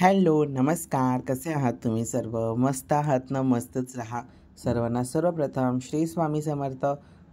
Hello, नमस्कार. कसे आहात तुम्ही सर्व? मस्त आहात ना? मस्तच राहा. सर्वांना सर्वप्रथम श्री स्वामी समर्थ.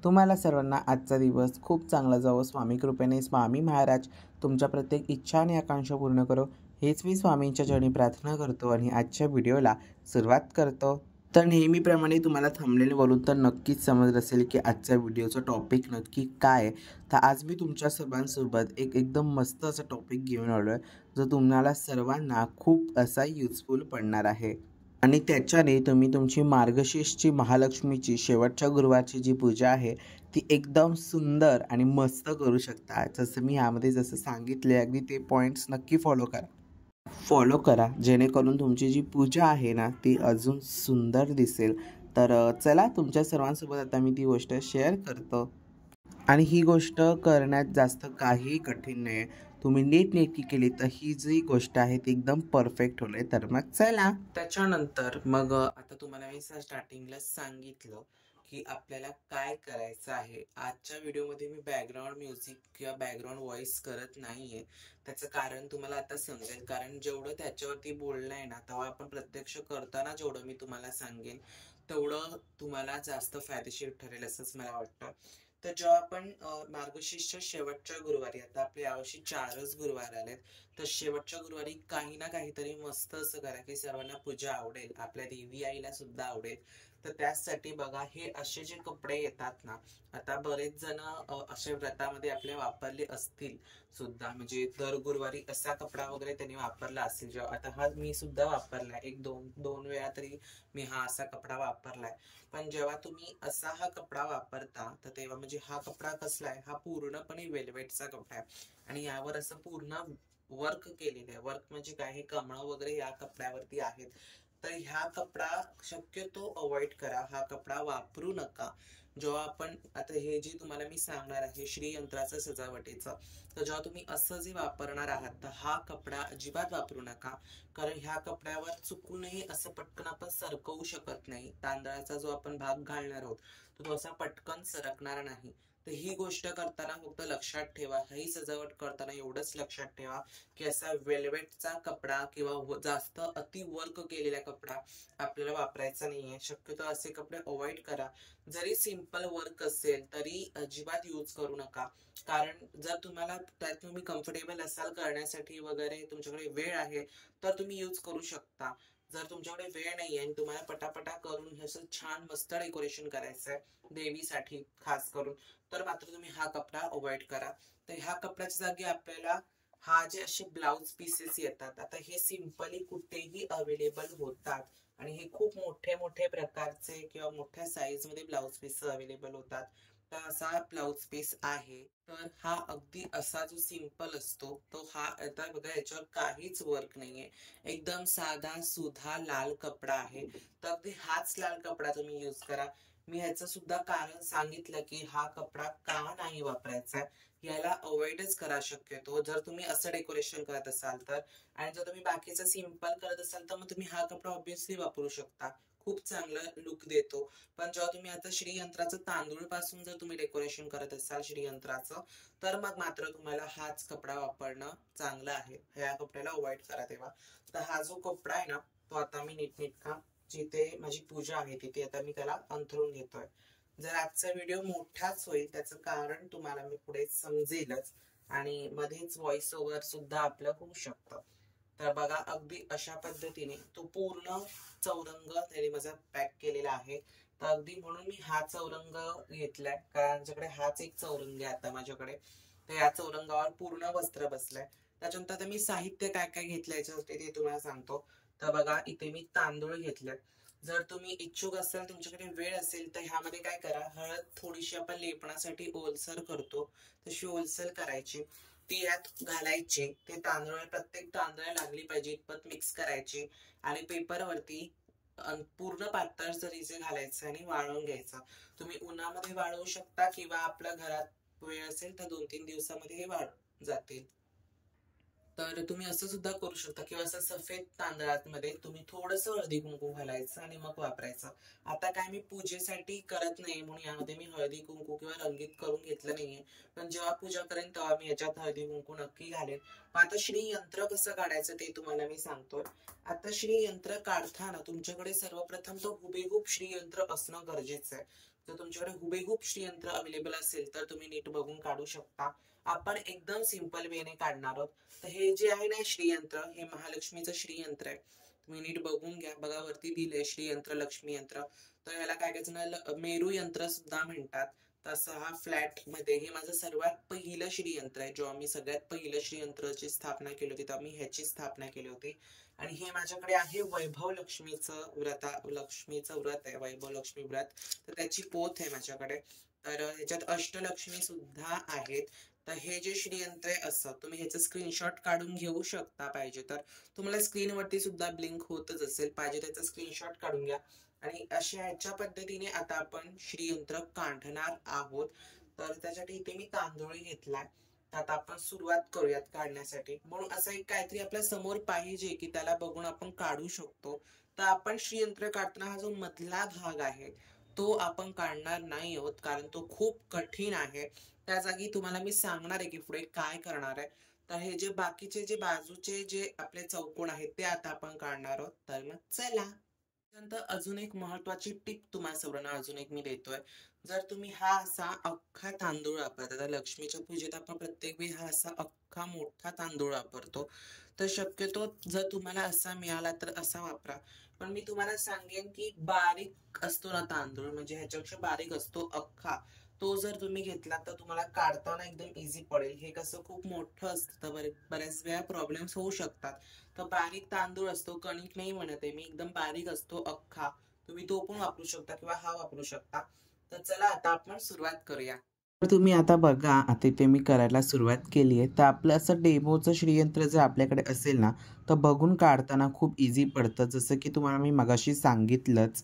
तुम्हाला सर्वांना आजचा दिवस खूप चांगला जावो. स्वामी कृपेने स्वामी महाराज तुमच्या प्रत्येक इच्छा आणि आकांक्षा पूर्ण करो, हेच मी स्वामींच्या चरणी प्रार्थना करतो आणि आजच्या व्हिडिओला सुरुवात करतो. तर नेहमीप्रमाणे तुम्हाला थंबनेलवरून तर नक्कीच समजलं असेल की आजच्या व्हिडिओचं टॉपिक नक्की काय आहे. तर आज मी तुमच्या सर्वांसोबत एकदम मस्त असं टॉपिक घेऊन आलो आहे, जो तुम्हाला सर्वांना खूप असा युजफुल पडणार आहे. आणि त्याच्याने तुम्ही तुमची मार्गशीर्षची महालक्ष्मीची शेवटच्या गुरुवारची जी पूजा आहे ती एकदम सुंदर आणि मस्त करू शकता. जसं मी यामध्ये जसं सांगितले अगदी ते पॉईंट्स नक्की फॉलो करा, जेणेकरून तुमची जी पूजा आहे ना ती अजून सुंदर दिसेल. तर चला तुमच्या सर्वांसोबत आता मी ती गोष्ट शेअर करतो. आणि ही गोष्ट करण्यात जास्त काही कठीण नाही आहे. तुम्ही नीटनेटकी केली तर ही जी गोष्ट आहे ती एकदम परफेक्ट होईल. तर मग चला त्याच्यानंतर मग आता तुम्हाला मी स्टार्टिंगला सांगितलं की आपल्याला काय करायचं आहे. आजच्या व्हिडिओमध्ये मी बॅकग्राऊंड म्युझिक किंवा बॅकग्राऊंड व्हॉइस करत नाहीये. त्याचं कारण तुम्हाला आता समजेल, कारण जेवढं त्याच्यावरती बोलणं आहे ना तेव्हा आपण प्रत्यक्ष करताना जेवढं मी तुम्हाला सांगेन तेवढं तुम्हाला जास्त फायदेशीर ठरेल असंच मला वाटतं. तर जेव्हा आपण मार्गशीर्षच्या शेवटच्या गुरुवारी, आता आपले यावर्षी 4च गुरुवार आलेत, तर शेवटच्या गुरुवारी काही ना काहीतरी मस्त असं करा की सर्वांना पूजा आवडेल, आपल्या देवी आईला सुद्धा आवडेल. तर त्यासाठी बघा, हे असे जे कपडे येतात ना, आता बरेच जण अशा व्रतामध्ये आपले वापरले असतील सुद्धा, म्हणजे दर गुरुवारी असा कपडा वगैरे त्यांनी वापरला असेल. जेव्हा आता हा मी सुद्धा वापरलाय, एक दोन वेळा तरी मी हा असा कपडा वापरलाय. पण जेव्हा तुम्ही असा हा कपडा वापरता तर तेव्हा म्हणजे हा कपडा कसला आहे, हा पूर्णपणे वेल्वेटचा कपडा आहे आणि यावर असं पूर्ण वर्क केलेलं आहे. वर्क म्हणजे काय, हे कमळं वगैरे या कपड्यावरती आहेत. तर ह्या कपडा शक्यतो अवॉइड करा, हा कपडा वापरू नका. जेव्हा आपण आता हे जे तुम्हाला मी सांगणार आहे श्रीयंत्राचं सजावटीचं, तर जेव्हा तुम्ही असं जे वापरणार आहात तर हा कपडा अजिबात वापरू नका. कारण ह्या कपड्यावर चुकूनही असं पटकन आपण सरकवू शकत नाही. तांदळाचा जो आपण भाग घालणार आहोत तो असा पटकन सरकणार नाही. तर ही गोष्ट करताना फक्त लक्षात ठेवा, ही सजावट करताना एवढंच लक्षात ठेवा की असा वेल्वेटचा कपडा किंवा जास्त अति वर्क केलेला कपडा आपल्याला वापरायचा नाहीये. शक्यतो असे कपडे अवॉइड करा. जरी सिंपल वर्क असेल तरी अजिबात यूज करू नका. कारण जर तुम्हाला त्यात तुम्ही कम्फर्टेबल असाल करण्यासाठी वगैरे, तुमच्याकडे वेळ आहे तर तुम्ही यूज करू शकता. जर तुमच्याकडे वेळ नाहीये आणि तुम्हाला पटापटा करून असं छान मस्त डेकोरेशन करायचंय देवीसाठी खास करून, तर मात्र तुम्ही हा कपडा अवॉइड करा. तर ह्या कपड्याच्या जागी आपल्याला हा जे असे ब्लाउज पीसेस येतात, आता हे सिंपली कुठेही अवेलेबल होतात आणि हे खूप मोठे मोठे प्रकारचे किंवा मोठ्या साईज मध्ये ब्लाउज पीस अवेलेबल होतात. तर असा ब्लाउज पीस आहे. तर हा अगदी असा जो सिंपल असतो तो हा, आता बघा याच्यावर काहीच वर्क नाहीये, एकदम साधा सुधा लाल कपडा आहे. तर अगदी हाच लाल कपडा तुम्ही यूज करा. मी ह्याचं सुद्धा कारण सांगितलं की हा कपडा का नाही वापरायचा, याला अवॉइडच करा शक्यतो जर तुम्ही असं डेकोरेशन करत असाल तर. आणि जर तुम्ही बाकीचं सिंपल करत असाल तर मग तुम्ही हा कपडा ऑब्विसली वापरू शकता, खूप चांगला लुक देतो. पण जेव्हा तुम्ही आता श्रीयंत्राचं तांदूळ पासून जर तुम्ही डेकोरेशन करत असाल श्रीयंत्राचं, तर मग मात्र तुम्हाला हाच कपडा वापरणं चांगलं आहे. ह्या कपड्याला अवॉइड करा तेव्हा. तर हा जो कपडा आहे ना तो आता मी नीटनेटका जिथे माझी पूजा आहे तिथे आता मी त्याला अंथरून घेतोय. जर आजचा व्हिडिओ मोठाच होईल त्याचं कारण तुम्हाला मी पुढे समजेलच आणि मध्येच व्हॉइस ओव्हर सुद्धा आपलं होऊ शकतं. तर बघा, अगदी अशा पद्धतीने तो पूर्ण चौरंग त्याने माझा पॅक केलेला आहे. तर अगदी म्हणून मी हा चौरंग घेतलाय, कारण आमच्याकडे हाच एक चौरंग आहे आता माझ्याकडे. तर या चौरंगावर पूर्ण वस्त्र बसलंय. त्याच्यानंतर आता मी साहित्य काय काय घेतलंय याच्यासाठी ते तुम्हाला सांगतो. तर बघा, इथे मी तांदूळ घेतले. जर तुम्ही इच्छुक असाल, तुमच्याकडे वेळ असेल तर ह्यामध्ये काय करा, हळद थोडीशी आपण लेपणासाठी ओलसर करतो तशी ओलसर करायची, ती यात घालायची. ते तांदूळ प्रत्येक तांदळा लागली पाहिजे इतपत मिक्स करायची आणि पेपरवरती पूर्ण पातळ जरीचे घालायचं आणि वाळवून घ्यायचं. तुम्ही उन्हामध्ये वाळवू शकता किंवा आपल्या घरात वेळ असेल तर 2-3 दिवसामध्ये हे वाळून जातील. तर तुम्ही असं सुद्धा करू शकता किंवा असं सफेद तांदळामध्ये तुम्ही थोडंसं हळदी कुंकू घालायचं आणि मग वापरायचं. आता काय मी पूजेसाठी करत नाही म्हणून यामध्ये मी हळदी कुंकू किंवा रंगीत करून घेतलं नाहीये, पण जेव्हा पूजा करेन तेव्हा मी याच्यात हळदी कुंकू नक्की घालेन. आता श्री यंत्र कसं काढायचं ते तुम्हाला मी सांगतोय. आता श्री यंत्र काढताना तुमच्याकडे सर्वप्रथम तो हुबेहूब श्री यंत्र असणं गरजेचं आहे. जर तुमच्याकडे हुबेहूब श्री यंत्र अवेलेबल असेल तर तुम्ही नीट बघून काढू शकता. आपण एकदम सिंपल वेने काढणार आहोत. तर हे जे आहे ना श्रीयंत्र, हे महालक्ष्मीचं श्रीयंत्र आहे. तुम्ही नीट बघून घ्या, बघा वरती दिले श्रीयंत्र लक्ष्मी यंत्र. तर याला काय काय जण मेरू यंत्र सुद्धा म्हणतात. तसं हा फ्लॅट मध्ये हे माझं सर्वात पहिलं श्रीयंत्र आहे. जेव्हा मी सगळ्यात पहिलं श्रीयंत्राची स्थापना केली होती तेव्हा मी ह्याची स्थापना केली होती. आणि हे माझ्याकडे आहे वैभव लक्ष्मीचं व्रत आहे, वैभव लक्ष्मी व्रत. तर त्याची पोथ आहे माझ्याकडे. तर ह्याच्यात अष्टलक्ष्मी सुद्धा आहेत. तर हे जे श्रीयंत्र आहे असं तुम्ही ह्याचं स्क्रीनशॉट काढून घेऊ शकता. पाहिजे तर तुम्हाला स्क्रीनवरती सुद्धा ब्लिंक होतच असेल, पाहिजे त्याचा स्क्रीनशॉट काढून घ्या. आणि अशा ह्याच्या पद्धतीने आता आपण श्रीयंत्र काढणार आहोत. तर त्यासाठी इथे मी तांदूळ घेतलाय. आता आपण सुरुवात करूयात काढण्यासाठी. म्हणून असं एक काहीतरी आपल्या समोर पाहिजे की त्याला बघून आपण काढू शकतो. तर आपण श्रीयंत्र काढताना हा जो मधला भाग आहे तो आपण काढणार नाही आहोत, कारण तो खूप कठीण आहे. त्या जागी तुम्हाला मी सांगणार आहे की पुढे काय करणार आहे. तर हे जे बाकीचे जे बाजूचे जे आपले चौकोन आहेत ते आता आपण काढणार आहोत. तर मग चला. त्यानंतर अजून एक महत्वाची टिप तुम्हाला सर्वांना अजून एक मी देतोय. जर तुम्ही हा असा अख्खा तांदूळ वापरता, तर लक्ष्मीच्या पूजेत आपण प्रत्येक वेळी हा असा अख्खा मोठा तांदूळ वापरतो. तर शक्यतो जर तुम्हाला असा मिळाला तर असा वापरा. पण मी तुम्हाला सांगेन की बारीक असतो ना तांदूळ, म्हणजे ह्याच्यापेक्षा बारीक असतो अख्खा, तो जर तुम्ही घेतला तर तुम्हाला काढताना एकदम इझी पडेल. हे कसं खूप मोठं असतं तर बऱ्याच वेळा प्रॉब्लेम्स होऊ शकतात. तर बारीक तांदूळ असतो, कणिक नाही म्हणत आहे मी, एकदम बारीक असतो अख्खा, तुम्ही तो पण वापरू शकता किंवा हा वापरू शकता. तर चला आता आपण सुरुवात करूया. तर तुम्ही आता बघा, आता इथे मी करायला सुरुवात केली आहे. तर आपलं असं डेमोचं श्रीयंत्र जर आपल्याकडे असेल ना, तर बघून काढताना खूप इझी पडतं. जसं की तुम्हाला मी मगाशी सांगितलंच,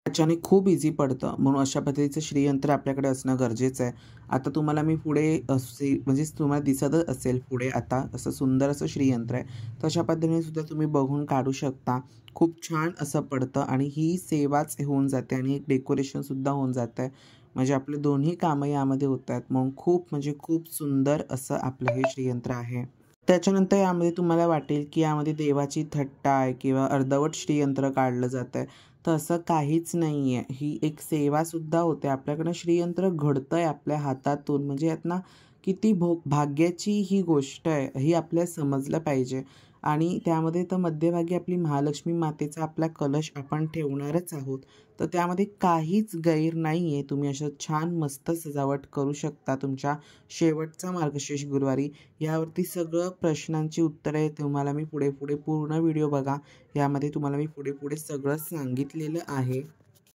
त्याच्याने खूप इझी पडतं. म्हणून अशा पद्धतीचं श्रीयंत्र आपल्याकडे असणं गरजेचं आहे. आता तुम्हाला मी पुढे असे म्हणजे तुम्हाला दिसतच असेल पुढे आता असं सुंदर असं श्रीयंत्र आहे. तशा पद्धतीने सुद्धा तुम्ही बघून काढू शकता. खूप छान असं पडतं आणि ही सेवाच होऊन जाते आणि एक डेकोरेशनसुद्धा होऊन जातं आहे. म्हणजे आपले दोन्ही कामं यामध्ये होत आहेत. म्हणून खूप म्हणजे खूप सुंदर असं आपलं हे श्रीयंत्र आहे. त्याच्यानंतर यामध्ये तुम्हाला वाटेल की यामध्ये देवाची थट्टा आहे किंवा अर्धवट श्रीयंत्र काढलं जात आहे. तर असं काहीच नाही आहे. ही एक सेवासुद्धा होते. आपल्याकडं श्रीयंत्र घडतं आहे आपल्या हातातून, म्हणजे यात ना किती भाग्याची ही गोष्ट आहे ही आपल्याला समजलं पाहिजे. आणि त्यामध्ये तर मध्यभागी आपली महालक्ष्मी मातेचा आपला कलश आपण ठेवणारच आहोत. तर त्यामध्ये काहीच गैर नाही आहे. तुम्ही असं छान मस्त सजावट करू शकता तुमच्या शेवटचा मार्गशीर्ष गुरुवारी. यावरती सगळं प्रश्नांची उत्तरे तुम्हाला मी पुढे पुढे पूर्ण व्हिडिओ बघा. यामध्ये तुम्हाला मी पुढे पुढे सगळं सांगितलेलं आहे.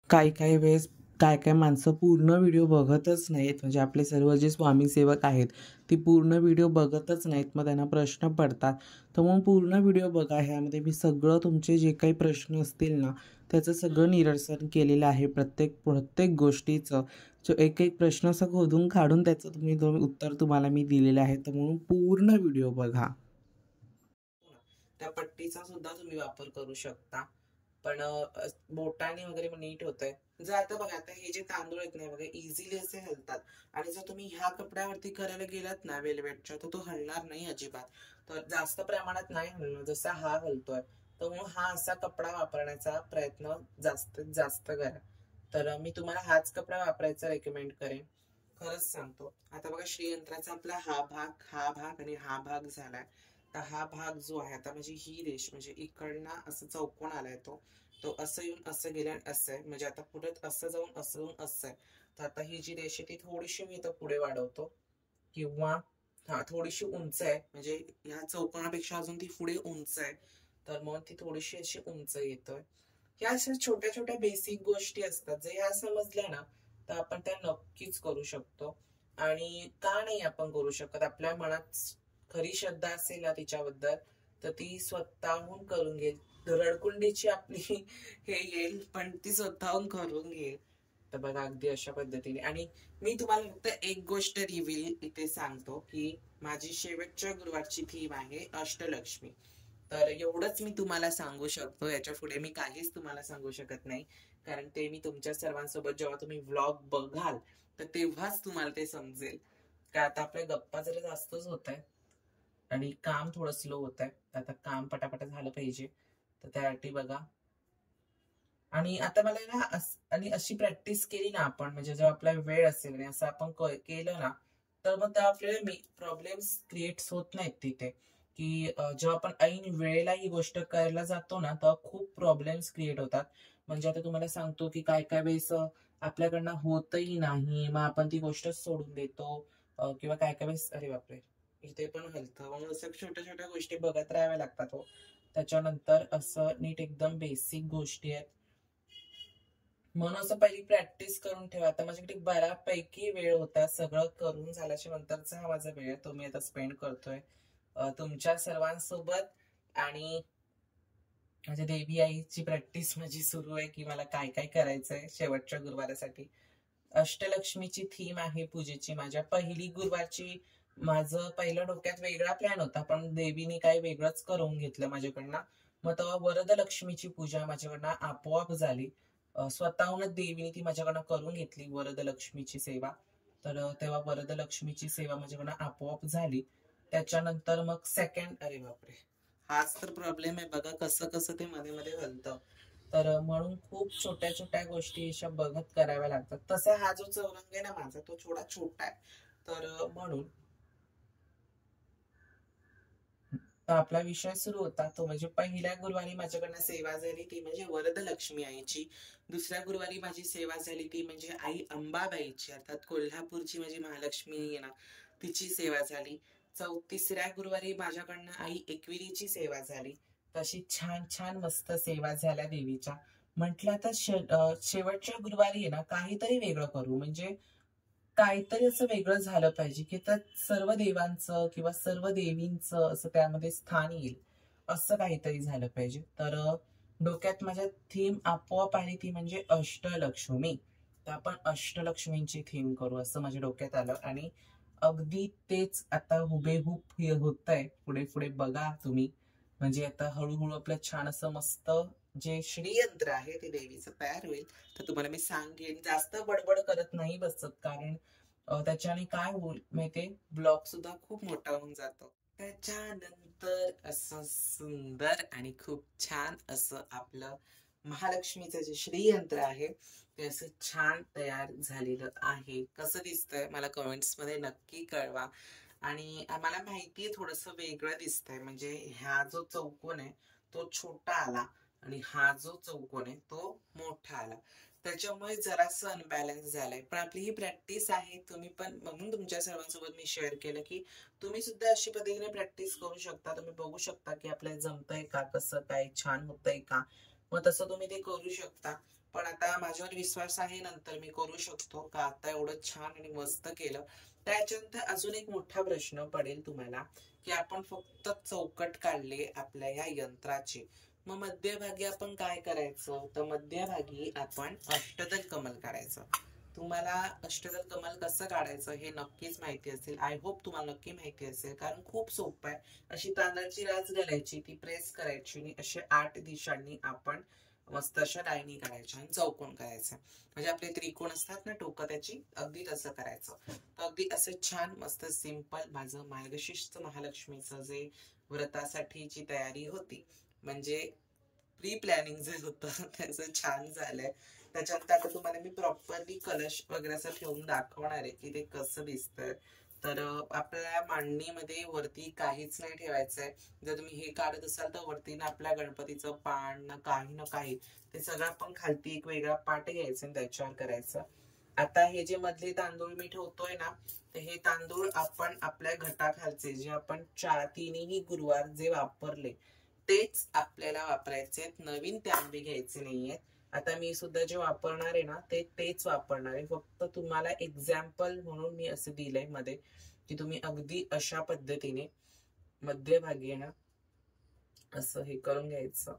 काही वेळेस काय माणसं पूर्ण व्हिडिओ बघतच नाहीत, म्हणजे आपले सर्व जे स्वामी सेवक आहेत ती पूर्ण व्हिडिओ बघतच नाहीत, मग त्यांना प्रश्न पडतात. तर मग पूर्ण व्हिडिओ बघा. ह्यामध्ये मी सगळं तुमचे जे काही प्रश्न असतील ना त्याचं सगळं निरसन केलेलं आहे. प्रत्येक प्रत्येक गोष्टीचं जो एक एक प्रश्न असं खोदून काढून त्याचं तुम्ही उत्तर तुम्हाला मी दिलेलं आहे. तर म्हणून पूर्ण व्हिडिओ बघा. त्या पट्टीचा सुद्धा तुम्ही वापर करू शकता, पण बोटाने वगैरे नीट होतंय. जर आता बघा, आता हे जे तांदूळ आहेत ना बघा, इझिली असे हलतात. आणि जर तुम्ही ह्या कपड्यावरती करायला गेलात ना वेलवेटच्या, तर तो हलणार नाही अजिबात. तर जास्त प्रमाणात नाही हलणार जसा हा हलतोय. तर म्हणून हा असा कपडा वापरण्याचा प्रयत्न जास्तीत जास्त करा. तर मी तुम्हाला हाच कपडा वापरायचा रेकमेंड करेन, खरंच सांगतो. आता बघा, श्रीयंत्राचा आपला हा भाग आणि हा भाग झालाय. तर हा भाग जो आहे आता, म्हणजे ही रेष, म्हणजे इकडनं असं चौकोन आलाय तो असं येऊन असं गेलं आणि असं आहे. म्हणजे आता पुढे असं जाऊन असं आहे. तर आता ही जी रेष आहे ती थोडीशी मी इथं पुढे वाढवतो, किंवा हा थोडीशी उंच आहे, म्हणजे ह्या चौकोनापेक्षा अजून ती पुढे उंच आहे. तर मग ती थोडीशी अशी उंच येतोय. ह्या अशा छोट्या छोट्या बेसिक गोष्टी असतात, जर ह्या समजल्या ना तर आपण त्या नक्कीच करू शकतो. आणि का नाही आपण करू शकत? आपल्या मनात खरी श्रद्धा असेल ना तिच्याबद्दल, तर ती स्वतःहून करून घेईल. रडकुंडीची आपली हे येईल, पण ती स्वतःहून करून घेईल. तर बघा, अगदी अशा पद्धतीने. आणि मी तुम्हाला फक्त एक गोष्ट रिव्हील इथे सांगतो की माझी शेवटच्या गुरुवारची थीम आहे अष्टलक्ष्मी. तर एवढंच मी तुम्हाला सांगू शकतो, याच्या पुढे मी काहीच तुम्हाला सांगू शकत नाही, कारण ते मी तुमच्या सर्वांसोबत जेव्हा तुम्ही व्लॉग बघाल तर तेव्हाच तुम्हाला ते समजेल. का आता आपल्या गप्पा जरा जास्तच होत आहे आणि काम थोडं स्लो होत आहे. आता काम पटापट झालं पाहिजे, तर त्यासाठी बघा. आणि आता मला ना आणि अशी प्रॅक्टिस केली ना आपण, म्हणजे जेव्हा आपला वेळ असेल आणि असं आपण केलं ना, तर मग त्या आपल्याला प्रॉब्लेम्स क्रिएट होत नाहीत तिथे. की जेव्हा आपण ऐन वेळेला ही गोष्ट करायला जातो ना, तेव्हा खूप प्रॉब्लेम्स क्रिएट होतात. म्हणजे आता तुम्हाला सांगतो की काय काय वेळेस आपल्याकडनं होतही नाही, मग आपण ती गोष्ट सोडून देतो. किंवा काय काय वेळेस अरे बापरे, इथे पण हलतं, मग असं छोट्या छोट्या गोष्टी बघत राहाव्या लागतात हो. त्याच्यानंतर असं नीट एकदम बेसिक गोष्टी आहेत, म्हणून असं पहिली प्रॅक्टिस करून ठेवा. आता माझ्याकडे बऱ्यापैकी वेळ होता, सगळं करून झाल्याच्या नंतरचा हा माझा वेळ तो मी आता स्पेंड करतोय तुमच्या सर्वांसोबत. आणि माझ्या देवी आईची प्रॅक्टिस माझी सुरू आहे की मला काय काय करायचंय शेवटच्या गुरुवारासाठी. अष्टलक्ष्मीची थीम आहे पूजेची. माझ्या पहिली गुरुवारची माझं पहिलं डोक्यात वेगळा प्लॅन होता, पण देवीने काही वेगळंच करून घेतलं माझ्याकडनं. मग तेव्हा वरदलक्ष्मीची पूजा माझ्याकडनं आपोआप झाली. स्वतःहूनच देवीने ती माझ्याकडनं करून घेतली वरदलक्ष्मीची सेवा. तर तेव्हा वरदलक्ष्मीची सेवा माझ्याकडनं आपोआप झाली. त्याच्यानंतर मग सेकंड, अरे बापरे, हाच तर प्रॉब्लेम आहे बघा, कसं कसं ते मध्ये मध्ये हलतं. तर म्हणून खूप छोट्या छोट्या गोष्टी अशा बघत कराव्या लागतात. तसा हा जो चौरंग आहे ना माझा, तो थोडा छोटा आहे. तर म्हणून आपला विषय सुरू होता तो म्हणजे पहिल्या गुरुवारी माझ्याकडनं सेवा झाली ती म्हणजे वरदलक्ष्मी आईची. दुसऱ्या गुरुवारी माझी सेवा झाली ती म्हणजे आई अंबाबाईची, अर्थात कोल्हापूरची माझी महालक्ष्मी आहे ना, तिची सेवा झाली. तिसऱ्या गुरुवारी माझ्याकडनं आई एकविरीची सेवा झाली. तशी छान छान मस्त सेवा झाल्या देवीच्या. म्हटलं आता शेवटच्या गुरुवारी आहे ना काहीतरी वेगळं करू, म्हणजे काहीतरी असं वेगळं झालं पाहिजे की त्यात सर्व देवांचं किंवा सर्व देवींचं असं त्यामध्ये स्थान येईल, असं काहीतरी झालं पाहिजे. तर डोक्यात माझ्या थीम आपोआप आली, ती म्हणजे अष्टलक्ष्मी. तर आपण अष्टलक्ष्मींची थीम करू असं माझ्या डोक्यात आलं आणि अगदी तेच आता हुबेहूब हे होत आहे. पुढे पुढे बघा तुम्ही, म्हणजे आता हळूहळू आपलं छान असं मस्त जे श्रीयंत्र आहे ते देवीचं तयार होईल. तर तुम्हाला मी सांगेन, जास्त बडबड करत नाही बसत, कारण त्याच्याने काय होईल माहितीये, ब्लॉग सुद्धा खूप मोठा होऊन जातो. त्याच्यानंतर असं सुंदर आणि खूप छान असं आपलं महालक्ष्मीचं जे श्रीयंत्र आहे ते असं छान तयार झालेलं आहे. कसं दिसतंय मला कमेंट्स मध्ये नक्की कळवा. आणि आम्हाला माहितीये थोडस वेगळं दिसतंय, म्हणजे हा जो चौकोन आहे तो छोटा आला आणि हा जो चौकोन आहे तो मोठा आला, त्याच्यामुळे जरासं अनबॅलन्स झालंय. पण आपली ही प्रॅक्टिस आहे, तुम्ही पण, म्हणून तुमच्या सर्वांसोबत मी शेअर केलं की तुम्ही सुद्धा अशी पद्धतीने प्रॅक्टिस करू शकता. तुम्ही बघू शकता की आपल्याला जमतंय का, कसं काय छान होतंय का, मग तसं तुम्ही ते करू शकता. पण आता माझ्यावर विश्वास आहे, नंतर मी करू शकतो का. आता एवढं छान आणि मस्त केलं. त्याच्यानंतर अजून एक मोठा प्रश्न पडेल तुम्हाला की आपण फक्त चौकट काढले आपल्या या यंत्राचे, मग मध्यभागी आपण काय करायचं. तर मध्यभागी आपण अष्टदल कमल काढायचं. तुम्हाला अष्टदल कमल कसं काढायचं हे नक्कीच माहिती असेल, आय होप तुम्हाला नक्की माहिती असेल, कारण खूप सोपं आहे. अशी तांदळाची रास घालायची, ती प्रेस करायची आणि अशा 8 दिशांनी आपण मस्त अशा लाईनी काढायच्या आणि चौकोन करायचं. म्हणजे आपले त्रिकोण असतात ना टोकं त्याची, अगदी तसं करायचं. तर अगदी असं छान मस्त सिंपल माझं मार्गशीर्ष महालक्ष्मीचं जे व्रतासाठीची तयारी होती, म्हणजे प्री प्लॅनिंग जे होतं त्याचं छान झालंय. त्याच्यात आता तुम्हाला मी प्रॉपरली कलश वगैरे असं ठेवून दाखवणार आहे की ते कसं दिसतंय. तर आपल्या मांडणीमध्ये वरती काहीच नाही ठेवायचंय. जर तुम्ही हे काढत असाल तर वरती ना आपल्या गणपतीचं पान ना काही ते सगळं आपण खालती एक वेगळा पाट घ्यायचा आणि त्याच्यावर करायचं. आता हे जे मधले तांदूळ मी ठेवतोय ना, तर हे तांदूळ आपण आपल्या घटाखालचे जे आपण तिन्ही गुरुवार जे वापरले तेच आपल्याला वापरायचे, नवीन तांबे घ्यायचे नाहीयेत. आता मी सुद्धा जे वापरणार आहे ना ते तेच वापरणार आहे. फक्त तुम्हाला एक्झाम्पल म्हणून मी असं दिलंय मध्ये की तुम्ही अगदी अशा पद्धतीने मध्यभागी आहे ना असं हे करून घ्यायचं.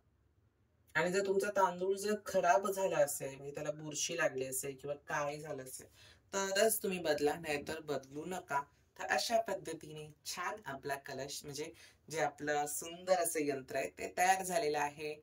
आणि जर तुमचा तांदूळ जर खराब झाला असेल, म्हणजे त्याला बुरशी लागली असेल किंवा काय झालं असेल, तरच तुम्ही बदला, नाहीतर बदलू नका. तर अशा पद्धतीने छान आपला कलश म्हणजे जे आपलं सुंदर असं यंत्र आहे ते तयार झालेलं आहे.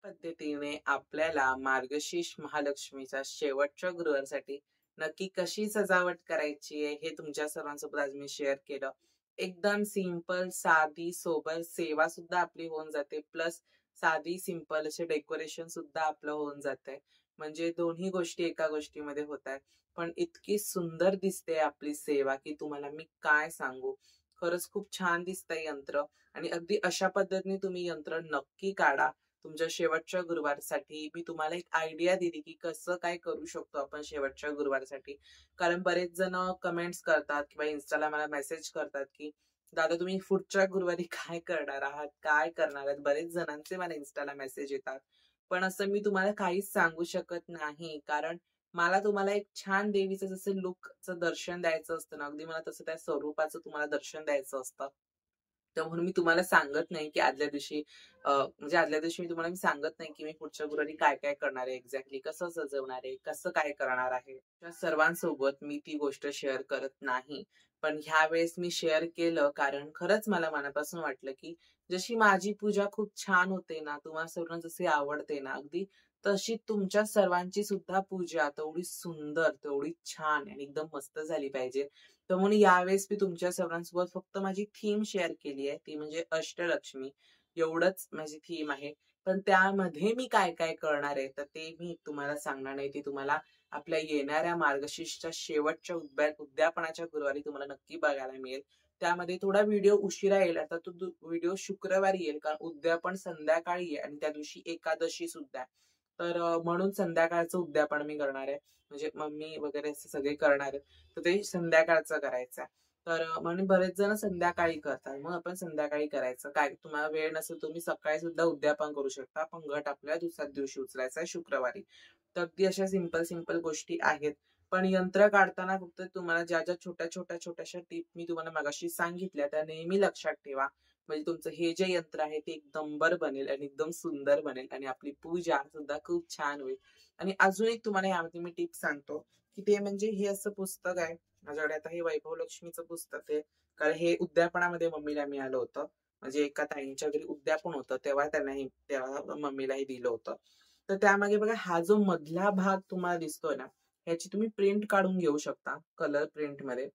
पद्धतीने आपल्याला मार्गशीर्ष महालक्ष्मीच्या शेवटच्या गुरुवारसाठी नक्की कशी सजावट करायची आहे हे तुमच्या सर्वांसोबत आज मी शेअर केलं. एकदम सिंपल साधी सोबत सेवा सुद्धा आपली होऊन जाते, प्लस साधी सिंपल असे डेकोरेशन सुद्धा आपलं होऊन जाते. म्हणजे दोन्ही गोष्टी एका गोष्टीमध्ये होत आहेत. पण इतकी सुंदर दिसते आपली सेवा की तुम्हाला मी काय सांगू. खरंच खूप छान दिसतंय यंत्र. आणि अगदी अशा पद्धतीने तुम्ही यंत्र नक्की काढा. तुमच्या शेवटच्या गुरुवारसाठी मी तुम्हाला एक आयडिया दिली की कसं काय करू शकतो आपण शेवटच्या गुरुवारसाठी. कारण बरेच जण कमेंट्स करतात किंवा इन्स्टाला मला मेसेज करतात की दादा तुम्ही पुढच्या गुरुवारी काय करणार आहात, काय करणार आहात. बरेच जणांचे मला इन्स्टाला मेसेज येतात. पण असं मी तुम्हाला काहीच सांगू शकत नाही, कारण मला तुम्हाला एक छान देवीचं जसं लुकचं दर्शन द्यायचं असतं ना, अगदी मला तसं त्या स्वरूपाचं तुम्हाला दर्शन द्यायचं असतं. तर म्हणून मी तुम्हाला सांगत नाही की आदल्या दिवशी म्हणजे आदल्या दिवशी मी तुम्हाला सांगत नाही की मी पुढच्या गुरुवारी काय काय करणार आहे, एक्झॅक्टली कसं सजवणार आहे, कसं काय करणार आहे. त्या सर्वांसोबत मी ती गोष्ट शेअर करत नाही. पण ह्या वेळेस मी शेअर केलं कारण खरंच मला मनापासून वाटलं की जशी माझी पूजा खूप छान होते ना, तुम्हाला सर्वांना जशी आवडते ना, अगदी तशी तुमच्या सर्वांची सुद्धा पूजा तेवढी सुंदर, तेवढी छान आणि एकदम मस्त झाली पाहिजे. तर म्हणून यावेळेस मी तुमच्या सर्वांसोबत फक्त माझी थीम शेअर केली आहे, ती म्हणजे अष्टलक्ष्मी. एवढंच माझी थीम आहे. पण त्यामध्ये मी काय काय करणार आहे तर ते मी तुम्हाला सांगणार नाही. ते तुम्हाला आपल्या येणाऱ्या मार्गशीर्षच्या शेवटच्या उद्यापनाच्या गुरुवारी तुम्हाला नक्की बघायला मिळेल. त्यामध्ये थोडा व्हिडिओ उशिरा येईल. आता तो व्हिडिओ शुक्रवारी येईल, कारण उद्यापन संध्याकाळी आहे आणि त्या दिवशी एकादशी सुद्धा आहे. तर म्हणून संध्याकाळचं उद्यापन मी करणार आहे. म्हणजे मम्मी वगैरे असे सगळे करणार आहेत. तर ते संध्याकाळचं करायचं आहे. तर म्हणून बरेच जण संध्याकाळी करतात. मग आपण संध्याकाळी करायचं. काय तुम्हाला वेळ नसेल तुम्ही सकाळी सुद्धा उद्यापन करू शकता. पण घट आपल्याला दुसऱ्या दिवशी उचलायचा आहे शुक्रवारी. तर अगदी अशा सिंपल सिंपल गोष्टी आहेत. पण यंत्र काढताना फक्त तुम्हाला ज्या ज्या छोट्याशा टिप मी तुम्हाला मगाशी सांगितल्या त्या नेहमी लक्षात ठेवा. म्हणजे तुमचं हे जे यंत्र आहे ते एक नंबर बनेल आणि एकदम सुंदर बनेल आणि आपली पूजा सुद्धा खूप छान होईल. आणि अजून एक तुम्हाला यामध्ये मी टिप सांगतो की ते म्हणजे हे असं पुस्तक आहे. माझ्याकडे आता हे वैभव लक्ष्मीचं पुस्तक आहे. कारण हे उद्यापनामध्ये मम्मीला मिळालं होतं. म्हणजे एका ताईंच्या घरी उद्यापन होतं तेव्हा तेव्हा मम्मीला हे दिलं होतं. तर त्यामागे बघा हा जो मधला भाग तुम्हाला दिसतोय ना, ह्याची तुम्ही प्रिंट काढून घेऊ शकता कलर प्रिंट मध्ये.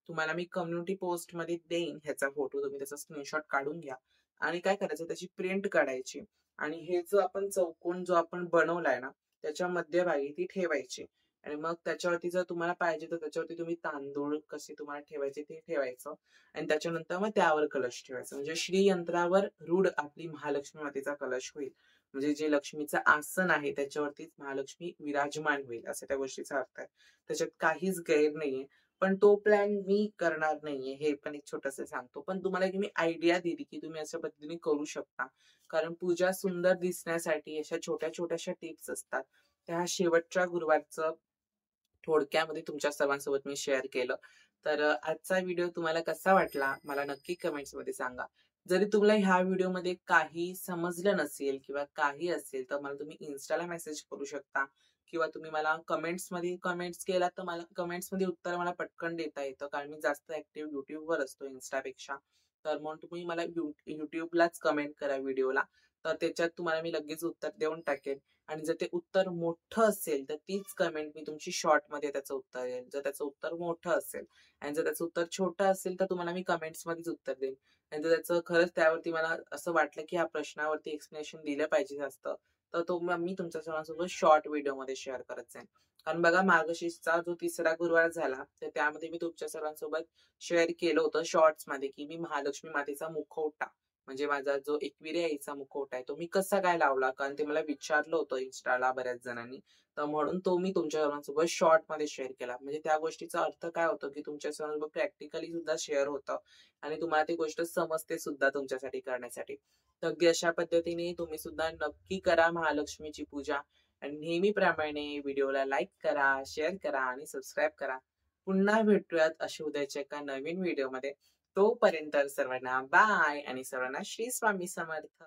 तुम्हाला मी कम्युनिटी पोस्ट मध्ये देईन ह्याचा फोटो. तुम्ही त्याचा स्क्रीनशॉट काढून घ्या आणि काय करायचं त्याची प्रिंट काढायची आणि हे जो आपण चौकोन जो आपण बनवलाय ना त्याच्या मध्यभागी ती ठेवायची. आणि मग त्याच्यावरती जर तुम्हाला पाहिजे तर त्याच्यावरती तुम्ही तांदूळ कसे तुम्हाला ठेवायचे ते ठेवायचं आणि त्याच्यानंतर मग त्यावर कलश ठेवायचं. म्हणजे श्रीयंत्रावर रूढ आपली महालक्ष्मी मातेचा कलश होईल. म्हणजे जे लक्ष्मीचं आसन आहे त्याच्यावरतीच महालक्ष्मी विराजमान होईल, असं त्या गोष्टीचा अर्थ आहे. त्याच्यात काहीच गैर नाहीये. पण तो प्लॅन मी करणार नाहीये, हे पण एक छोटस सांगतो. पण तुम्हाला एक मी आयडिया दिली की तुम्ही अशा पद्धतीने करू शकता. कारण पूजा सुंदर दिसण्यासाठी अशा छोट्याशा टिप्स असतात. त्या शेवटच्या गुरुवारचं थोडक्यामध्ये तुमच्या सर्वांसोबत मी शेअर केलं. तर आजचा व्हिडिओ तुम्हाला कसा वाटला मला नक्की कमेंट्समध्ये सांगा. जरी तुम्हाला ह्या व्हिडिओमध्ये काही समजलं नसेल किंवा काही असेल तर मला तुम्ही इन्स्टाला मेसेज करू शकता किंवा तुम्ही मला कमेंट्स केला तर मला कमेंट्समध्ये उत्तर मला पटकन देता येतं, कारण मी जास्त ऍक्टिव्ह युट्यूबवर असतो इन्स्टापेक्षा. तर म्हणून तुम्ही मला युट्यूबलाच कमेंट करा व्हिडिओला. तर त्याच्यात तुम्हाला मी लगेच उत्तर देऊन टाकेन. आणि जर ते उत्तर मोठं असेल तर तीच कमेंट मी तुमची शॉर्टमध्ये त्याचं उत्तर देईन. जर त्याचं उत्तर मोठं असेल आणि जर त्याचं उत्तर छोटं असेल तर तुम्हाला मी कमेंट्समध्येच उत्तर देईन. आणि तर त्याचं खरंच त्यावरती मला असं वाटलं, की ह्या प्रश्नावरती एक्सप्लेनेशन दिलं पाहिजे असतं. तर तो मग मी तुमच्या सर्वांसोबत शॉर्ट व्हिडिओमध्ये शेअर करत जाईन. कारण बघा मार्गशीर्षचा जो 3रा गुरुवार झाला, तर त्यामध्ये मी तुमच्या सर्वांसोबत शेअर केलं होतं शॉर्ट्समध्ये, की मी महालक्ष्मी मातेचा मुखवटा म्हणजे माझा जो एकविरी आईचा मुखवटा आहे, तो मी कसा काय लावला? कारण ते मला विचारलं होतं Instaला बऱ्याच जणांनी. तर म्हणून तो मी तुमच्या सर्वांसोबत शॉर्टमध्ये शेअर केला. म्हणजे त्या गोष्टीचा अर्थ काय होतो, की तुमच्या सर्वांसोबत प्रॅक्टिकली सुद्धा शेअर होतं आणि तुम्हाला ती गोष्ट समजते सुद्धा तुमच्यासाठी करण्यासाठी. तर अगदी अशा पद्धतीने तुम्ही सुद्धा नक्की करा महालक्ष्मीची पूजा आणि नेहमीप्रमाणे व्हिडिओला लाईक करा, शेअर करा आणि सबस्क्राईब करा. पुन्हा भेटूयात अशा उद्याच्या एका नवीन व्हिडिओमध्ये. तोपर्यंत सर्वांना बाय आणि सर्वांना श्री स्वामी समर्थ.